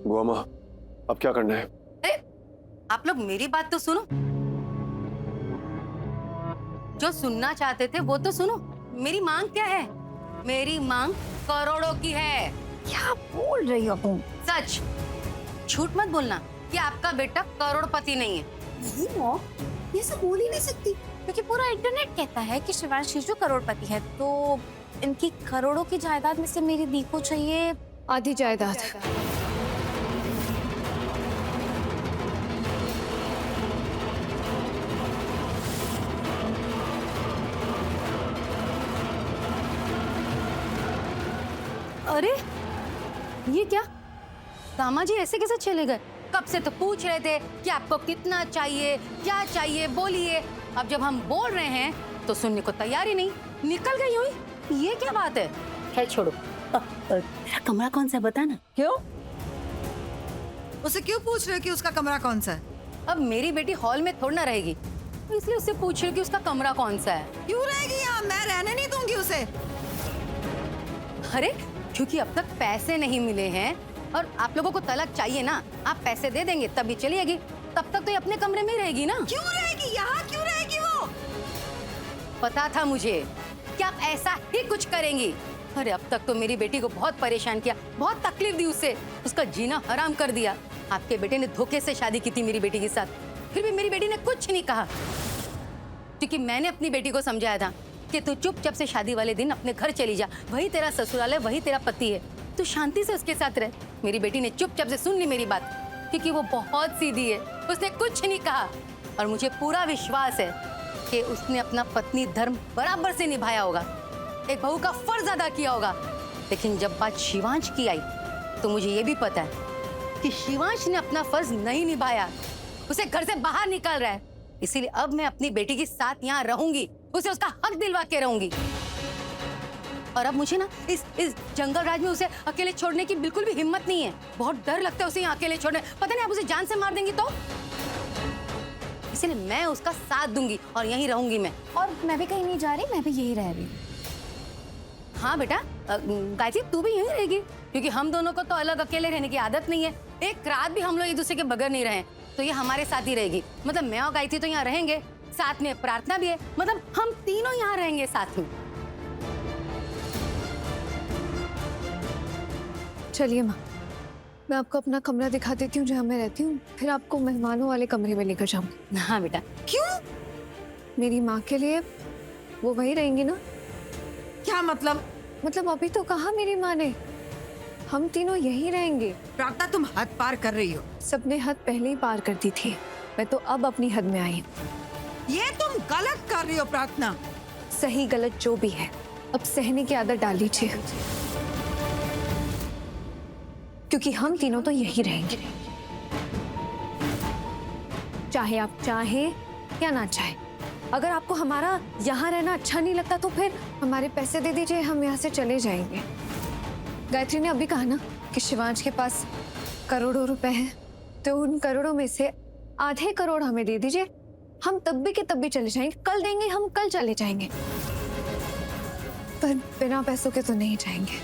बुआ माँ, अब क्या करना है? अरे आप लोग मेरी बात तो सुनो, जो सुनना चाहते थे वो तो सुनो। मेरी मांग क्या है? मेरी मांग करोड़ों की है। क्या बोल रही हो तुम? सच, झूठ मत बोलना कि आपका बेटा करोड़पति नहीं है। नहीं मॉम, ये सब बोल ही नहीं सकती, क्योंकि पूरा इंटरनेट कहता है कि शिवांश शिशु करोड़पति है। तो इनकी करोड़ों की जायदाद में से मेरी दी को चाहिए आधी जायदाद। अरे ये क्या? दामाजी ऐसे कैसे चले गए? कब से तो पूछ रहे थे कि आपको कितना चाहिए, क्या चाहिए, बोलिए। अब जब हम बोल रहे हैं तो सुनने को तैयार ही नहीं, निकल गई हुई। ये क्या बात है? खैर छोड़ो। तेरा कमरा कौन सा है बता ना। क्यों? उसे क्यों पूछ रहे हो कि उसका कमरा कौन सा है? अब मेरी बेटी हॉल में थोड़ी ना रहेगी, तो इसलिए उससे पूछ रही हूँ कि उसका कमरा कौन सा है। क्यों रहेगी यहाँ? मैं रहने नहीं दूंगी उसे। अरे क्योंकि अब तक पैसे नहीं मिले हैं और आप लोगों को तलाक चाहिए ना, आप पैसे दे देंगे तभी चलिएगी। तब तक तो ये अपने कमरे में ही रहेगी ना। क्यों रहेगी यहाँ? क्यों रहेगी वो? पता था मुझे कि आप ऐसा ही कुछ करेंगी। अरे अब तक तो मेरी बेटी को बहुत परेशान किया, बहुत तकलीफ दी उसे, उसका जीना हराम कर दिया। आपके बेटे ने धोखे से शादी की थी मेरी बेटी के साथ, फिर भी मेरी बेटी ने कुछ नहीं कहा, क्योंकि मैंने अपनी बेटी को समझाया था कि तू चुपचाप से शादी वाले दिन अपने घर चली जा, वही तेरा ससुराल है, वही तेरा पति है, तू शांति से उसके साथ रह। मेरी बेटी ने चुपचाप से सुन ली मेरी बात, क्योंकि वो बहुत सीधी है, उसने कुछ नहीं कहा। और मुझे पूरा विश्वास है कि उसने अपना पत्नी धर्म बराबर से निभाया होगा, एक बहू का फर्ज अदा किया होगा। लेकिन जब बात शिवांश की आई तो मुझे ये भी पता है कि शिवांश ने अपना फर्ज नहीं निभाया, उसे घर से बाहर निकाल रहा है। इसीलिए अब मैं अपनी बेटी के साथ यहाँ रहूंगी, उसे उसका हक दिलवा के रहूंगी। और अब मुझे ना इस जंगल राज में उसे अकेले छोड़ने की बिल्कुल भी हिम्मत नहीं है। बहुत डर लगता है उसे यहाँ अकेले छोड़ने, पता नहीं आप उसे जान से मार देंगी तो। इसलिए मैं उसका साथ दूंगी और यहीं रहूंगी मैं। और मैं भी कहीं नहीं जा रही, मैं भी यही रह रही हूँ। हाँ बेटा, गायत्री तू भी यहीं रहेगी, क्योंकि हम दोनों को तो अलग अकेले रहने की आदत नहीं है। एक रात भी हम लोग एक दूसरे के बगैर नहीं रहे, तो ये हमारे साथ ही रहेगी। मतलब मैं और गायत्री तो यहाँ रहेंगे, साथ में प्रार्थना भी है, मतलब हम तीनों यहाँ रहेंगे साथ में। चलिए माँ, मैं आपको अपना कमरा दिखा देती हूँ जहाँ मैं रहती हूँ, फिर आपको मेहमानों वाले कमरे में लेकर जाऊंगी। हाँ बेटा। क्यों? मेरी माँ के लिए वो वही रहेंगी ना। क्या मतलब? मतलब अभी तो कहा मेरी माँ ने, हम तीनों यही रहेंगे। प्रार्थना, तुम हद पार कर रही हो। सबने हद पहले ही पार कर दी थी, मैं तो अब अपनी हद में आई हूँ। ये तुम गलत कर रही हो प्रार्थना। सही गलत जो भी है, अब सहने की आदत डाल लीजिए, क्योंकि हम तीनों तो यही रहेंगे, चाहे आप चाहें या ना चाहें। अगर आपको हमारा यहाँ रहना अच्छा नहीं लगता तो फिर हमारे पैसे दे दीजिए, हम यहाँ से चले जाएंगे। गायत्री ने अभी कहा ना कि शिवांश के पास करोड़ों रुपए हैं, तो उन करोड़ों में से आधे करोड़ हमें दे दीजिए, हम तब भी के तब भी चले जाएंगे। कल देंगे, हम कल चले जाएंगे, पर बिना पैसों के तो नहीं जाएंगे।